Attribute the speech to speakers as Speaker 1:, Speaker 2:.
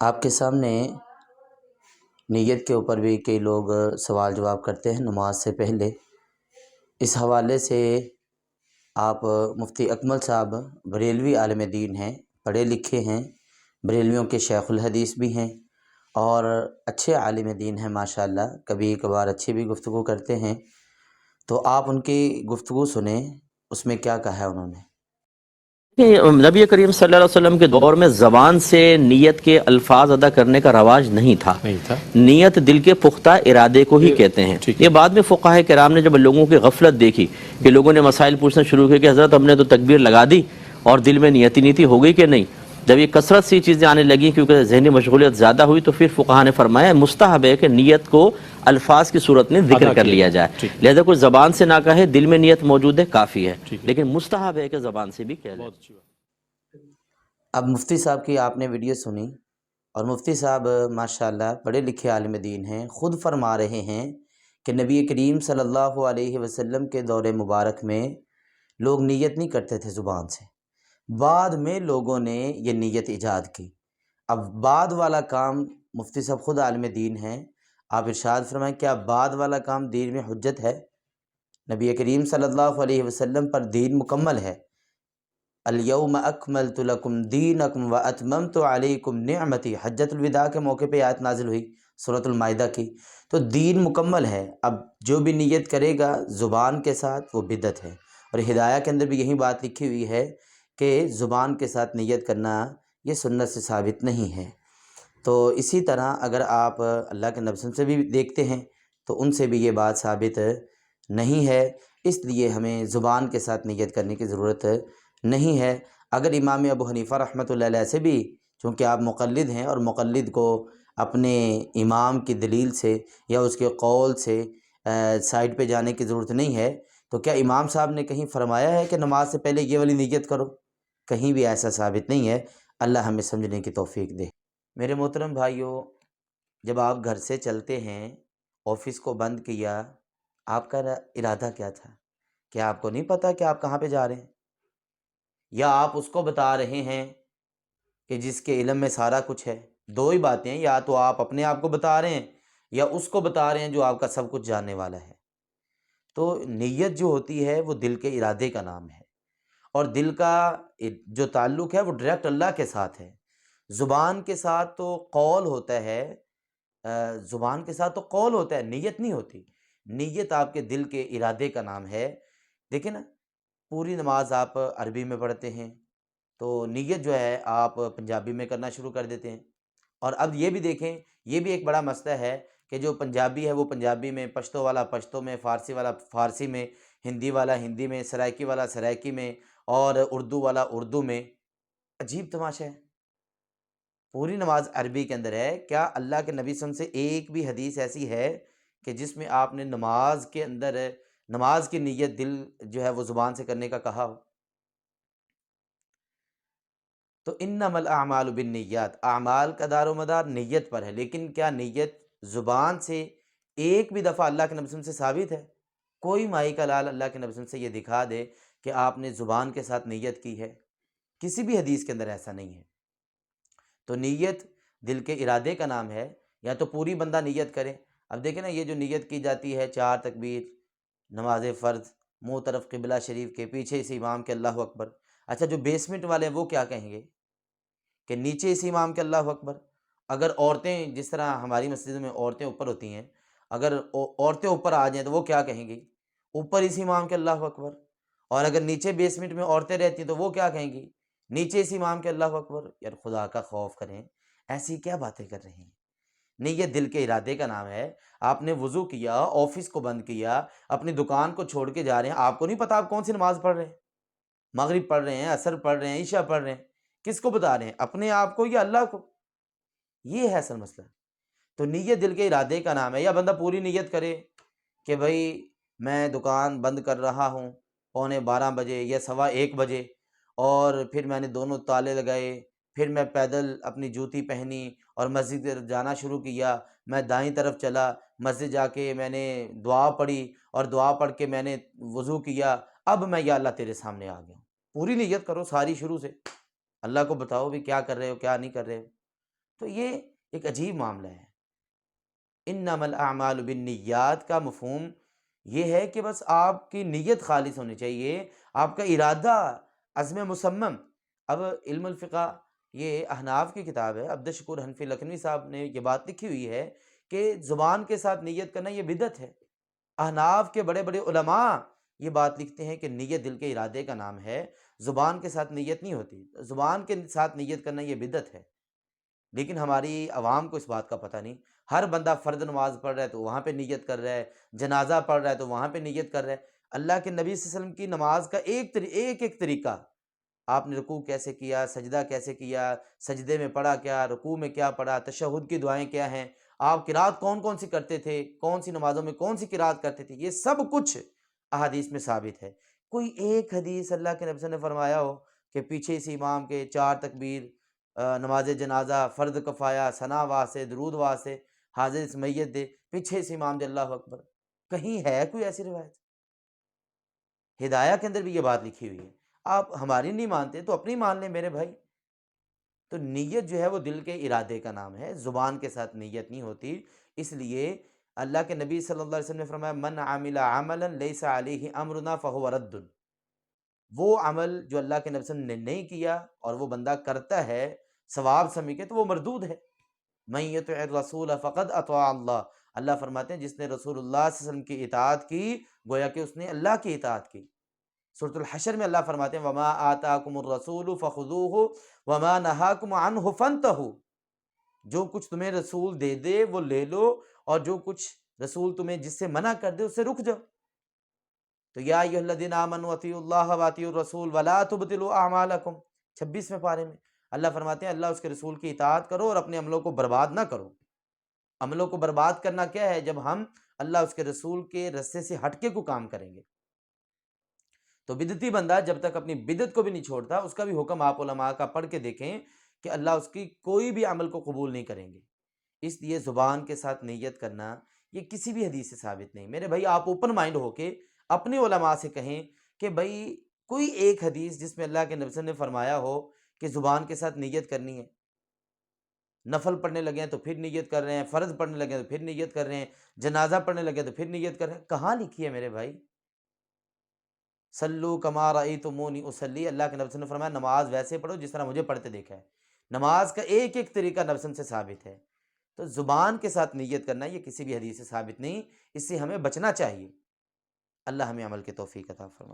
Speaker 1: آپ کے سامنے نیت کے اوپر بھی کئی لوگ سوال جواب کرتے ہیں نماز سے پہلے۔ اس حوالے سے آپ مفتی اکمل صاحب بریلوی عالم دین ہیں، پڑھے لکھے ہیں، بریلویوں کے شیخ الحدیث بھی ہیں اور اچھے عالم دین ہیں ماشاءاللہ، کبھی کبھار اچھی بھی گفتگو کرتے ہیں۔ تو آپ ان کی گفتگو سنیں، اس میں کیا کہا ہے انہوں نے۔
Speaker 2: کہ نبی کریم صلی اللہ علیہ وسلم کے دور میں زبان سے نیت کے الفاظ ادا کرنے کا رواج نہیں تھا۔ نیت دل کے پختہ ارادے کو ہی کہتے ہیں۔ یہ بعد میں فقہاء کرام نے جب لوگوں کی غفلت دیکھی کہ لوگوں نے مسائل پوچھنا شروع کیا کہ حضرت ہم نے تو تکبیر لگا دی اور دل میں نیتی نیتی ہو گئی کہ نہیں، جب یہ کثرت سی چیزیں آنے لگیں کیونکہ ذہنی مشغولیت زیادہ ہوئی تو پھر فقہاء نے فرمایا مستحب ہے کہ نیت کو الفاظ کی صورت میں ذکر کر لیا جائے، لہذا کوئی زبان سے نہ کہے، دل میں نیت موجود ہے کافی ہے، لیکن مستحب ہے کہ زبان سے بھی کہہ لے۔
Speaker 1: اب مفتی صاحب کی آپ نے ویڈیو سنی اور مفتی صاحب ماشاءاللہ پڑھے لکھے عالم دین ہیں، خود فرما رہے ہیں کہ نبی کریم صلی اللہ علیہ وسلم کے دور مبارک میں لوگ نیت نہیں کرتے تھے زبان سے، بعد میں لوگوں نے یہ نیت ایجاد کی۔ اب بعد والا کام، مفتی صاحب خود عالم دین ہیں، آپ ارشاد فرمائیں کیا بعد والا کام دین میں حجت ہے؟ نبی کریم صلی اللہ علیہ وسلم پر دین مکمل ہے۔ الیوم اکملت لکم دینکم واتممت علیکم نعمتی، حجۃ الوداع کے موقع پہ آیت نازل ہوئی سورۃ المائدہ کی، تو دین مکمل ہے۔ اب جو بھی نیت کرے گا زبان کے ساتھ وہ بدعت ہے، اور ہدایہ کے اندر بھی یہی بات لکھی ہوئی ہے کہ زبان کے ساتھ نیت کرنا یہ سنت سے ثابت نہیں ہے۔ تو اسی طرح اگر آپ اللہ کے نبی سے بھی دیکھتے ہیں تو ان سے بھی یہ بات ثابت نہیں ہے، اس لیے ہمیں زبان کے ساتھ نیت کرنے کی ضرورت نہیں ہے۔ اگر امام ابو حنیفہ رحمۃ اللہ علیہ سے بھی، چونکہ آپ مقلد ہیں اور مقلد کو اپنے امام کی دلیل سے یا اس کے قول سے سائڈ پہ جانے کی ضرورت نہیں ہے، تو کیا امام صاحب نے کہیں فرمایا ہے کہ نماز سے پہلے یہ والی نیت کرو؟ کہیں بھی ایسا ثابت نہیں ہے۔ اللہ ہمیں سمجھنے کی توفیق دے۔ میرے محترم بھائیوں، جب آپ گھر سے چلتے ہیں، آفس کو بند کیا، آپ کا ارادہ کیا تھا؟ کیا آپ کو نہیں پتہ کہ آپ کہاں پہ جا رہے ہیں؟ یا آپ اس کو بتا رہے ہیں کہ جس کے علم میں سارا کچھ ہے؟ دو ہی باتیں ہیں، یا تو آپ اپنے آپ کو بتا رہے ہیں یا اس کو بتا رہے ہیں جو آپ کا سب کچھ جاننے والا ہے۔ تو نیت جو ہوتی ہے وہ دل کے ارادے کا نام ہے، اور دل کا جو تعلق ہے وہ ڈائریکٹ اللہ کے ساتھ ہے۔ زبان کے ساتھ تو قول ہوتا ہے، زبان کے ساتھ تو قول ہوتا ہے، نیت نہیں ہوتی۔ نیت آپ کے دل کے ارادے کا نام ہے۔ دیکھیں نا، پوری نماز آپ عربی میں پڑھتے ہیں تو نیت جو ہے آپ پنجابی میں کرنا شروع کر دیتے ہیں، اور اب یہ بھی دیکھیں، یہ بھی ایک بڑا مسئلہ ہے کہ جو پنجابی ہے وہ پنجابی میں، پشتو والا پشتو میں، فارسی والا فارسی میں، ہندی والا ہندی میں، سرائکی والا سرائکی میں، اور اردو والا اردو میں۔ عجیب تماشا ہے، پوری نماز عربی کے اندر ہے، کیا اللہ کے نبی صلی اللہ علیہ وسلم سے ایک بھی حدیث ایسی ہے کہ جس میں آپ نے نماز کے اندر نماز کی نیت دل جو ہے وہ زبان سے کرنے کا کہا ہو؟ تو انما الاعمال بالنیات، اعمال کا دار و مدار نیت پر ہے، لیکن کیا نیت زبان سے ایک بھی دفعہ اللہ کے نبی صلی اللہ علیہ وسلم سے ثابت ہے؟ کوئی مائی کا لال اللہ کے نبی صلی اللہ علیہ وسلم سے یہ دکھا دے کہ آپ نے زبان کے ساتھ نیت کی ہے، کسی بھی حدیث کے اندر ایسا نہیں ہے۔ تو نیت دل کے ارادے کا نام ہے، یا تو پوری بندہ نیت کرے۔ اب دیکھیں نا، یہ جو نیت کی جاتی ہے 4 تکبیر، نماز فرض، منہ طرف قبلہ شریف کے، پیچھے اس امام کے اللہ اکبر۔ اچھا، جو بیسمنٹ والے ہیں وہ کیا کہیں گے کہ نیچے اس امام کے اللہ اکبر؟ اگر عورتیں، جس طرح ہماری مسجد میں عورتیں اوپر ہوتی ہیں، اگر عورتیں اوپر آ جائیں تو وہ کیا کہیں گی؟ اوپر اس امام کے اللہ اکبر۔ اور اگر نیچے بیسمنٹ میں عورتیں رہتی ہیں تو وہ کیا کہیں گی؟ نیچے اس امام کے اللہ اکبر۔ یار خدا کا خوف کریں، ایسی کیا باتیں کر رہے ہیں؟ نیت دل کے ارادے کا نام ہے۔ آپ نے وضو کیا، آفس کو بند کیا، اپنی دکان کو چھوڑ کے جا رہے ہیں، آپ کو نہیں پتا آپ کون سی نماز پڑھ رہے ہیں؟ مغرب پڑھ رہے ہیں، عصر پڑھ رہے ہیں، عشاء پڑھ رہے ہیں، کس کو بتا رہے ہیں؟ اپنے آپ کو یا اللہ کو؟ یہ ہے اصل مسئلہ۔ تو نیت دل کے ارادے کا نام ہے۔ یا بندہ پوری نیت کرے کہ بھائی میں دکان بند کر رہا ہوں 12:15 بجے یا 1:15 بجے، اور پھر میں نے دونوں تالے لگائے، پھر میں پیدل اپنی جوتی پہنی اور مسجد جانا شروع کیا، میں دائیں طرف چلا، مسجد جا کے میں نے دعا پڑھی، اور دعا پڑھ کے میں نے وضو کیا، اب میں یا اللہ تیرے سامنے آ گیا ہوں۔ پوری نیت کرو ساری شروع سے، اللہ کو بتاؤ بھی کیا کر رہے ہو کیا نہیں کر رہے ہو۔ تو یہ ایک عجیب معاملہ ہے۔ انما الاعمال بالنیات کا مفہوم یہ ہے کہ بس آپ کی نیت خالص ہونی چاہیے، آپ کا ارادہ، عزم مصمم۔ اب علم الفقہ یہ احناف کی کتاب ہے، عبد الشکور حنفی لکھنوی صاحب نے یہ بات لکھی ہوئی ہے کہ زبان کے ساتھ نیت کرنا یہ بدعت ہے۔ احناف کے بڑے بڑے علماء یہ بات لکھتے ہیں کہ نیت دل کے ارادے کا نام ہے، زبان کے ساتھ نیت نہیں ہوتی، زبان کے ساتھ نیت کرنا یہ بدعت ہے۔ لیکن ہماری عوام کو اس بات کا پتہ نہیں، ہر بندہ فرض نماز پڑھ رہا ہے تو وہاں پہ نیت کر رہا ہے، جنازہ پڑھ رہا ہے تو وہاں پہ نیت کر رہا ہے۔ اللہ کے نبی صلی اللہ علیہ وسلم کی نماز کا ایک طریقہ، آپ نے رکوع کیسے کیا، سجدہ کیسے کیا، سجدے میں پڑھا کیا، رکوع میں کیا پڑھا، تشہد کی دعائیں کیا ہیں، آپ قرات کون کون سی کرتے تھے، کون سی نمازوں میں کون سی قرات کرتے تھے، یہ سب کچھ احادیث میں ثابت ہے۔ کوئی ایک حدیث اللہ کے نبی صلی اللہ علیہ وسلم نے فرمایا ہو کہ پیچھے سے امام کے 4 تکبیر، نماز جنازہ، فرض کفایہ، ثنا واسطے، درود واسطے، حاضر اس میت دے، پیچھے سے امام دے اللہ اکبر، کہیں ہے کوئی ایسی روایت؟ ہدایہ کے اندر بھی یہ بات لکھی ہوئی ہے۔ آپ ہماری نہیں مانتے تو اپنی مان لیں میرے بھائی۔ تو نیت جو ہے وہ دل کے ارادے کا نام ہے، زبان کے ساتھ نیت نہیں ہوتی۔ اس لیے اللہ کے نبی صلی اللہ علیہ وسلم نے فرمایا من عمل عملا لیس علیہ امرنا فہو رد، وہ عمل جو اللہ کے نبی صلی اللہ علیہ وسلم نے نہیں کیا اور وہ بندہ کرتا ہے ثواب سمجھ کے تو وہ مردود ہے۔ من یطع الرسول فقد اطاع اللہ، اللہ فرماتے ہیں جس نے رسول اللہ صلی اللہ علیہ وسلم کی اطاعت کی گویا کہ اس نے اللہ کی اطاعت کی۔ سورۃ الحشر میں اللہ فرماتے ہیں وما آتاکم الرسول فخذوہ وما نہاکم عنہ فانتہوا، جو کچھ تمہیں رسول دے دے وہ لے لو، اور جو کچھ رسول تمہیں جس سے منع کر دے اس سے رک جاؤ۔ تو یا ایھا الذین آمنوا اطیعوا اللہ واطیعوا الرسول ولا تبطلوا اعمالکم، 26ویں پارے میں اللہ فرماتے ہیں اللہ اس کے رسول کی اطاعت کرو اور اپنے عملوں کو برباد نہ کرو۔ عملوں کو برباد کرنا کیا ہے؟ جب ہم اللہ اس کے رسول کے رستے سے ہٹ کے کو کام کریں گے۔ تو بدعتی بندہ جب تک اپنی بدعت کو بھی نہیں چھوڑتا، اس کا بھی حکم آپ علماء کا پڑھ کے دیکھیں کہ اللہ اس کی کوئی بھی عمل کو قبول نہیں کریں گے۔ اس لیے زبان کے ساتھ نیت کرنا یہ کسی بھی حدیث سے ثابت نہیں۔ میرے بھائی آپ اوپن مائنڈ ہو کے اپنے علماء سے کہیں کہ بھائی کوئی ایک حدیث جس میں اللہ کے نبی صلی اللہ علیہ وسلم نے فرمایا ہو کہ زبان کے ساتھ نیت کرنی ہے، نفل پڑھنے لگے ہیں تو پھر نیت کر رہے ہیں، فرض پڑھنے لگے ہیں تو پھر نیت کر رہے ہیں، جنازہ پڑھنے لگے ہیں تو پھر نیت کر رہے ہیں، کہاں لکھی ہے میرے بھائی؟ صلو کما رأیتمونی اصلی، اللہ کے نبی صلی اللہ علیہ وسلم نے فرمایا نماز ویسے پڑھو جس طرح مجھے پڑھتے دیکھا ہے۔ نماز کا ایک طریقہ نبی صلی اللہ علیہ وسلم سے ثابت ہے۔ تو زبان کے ساتھ نیت کرنا یہ کسی بھی حدیث سے ثابت نہیں، اس سے ہمیں بچنا چاہیے۔ اللہ ہمیں عمل کی توفیق عطا فرمائے۔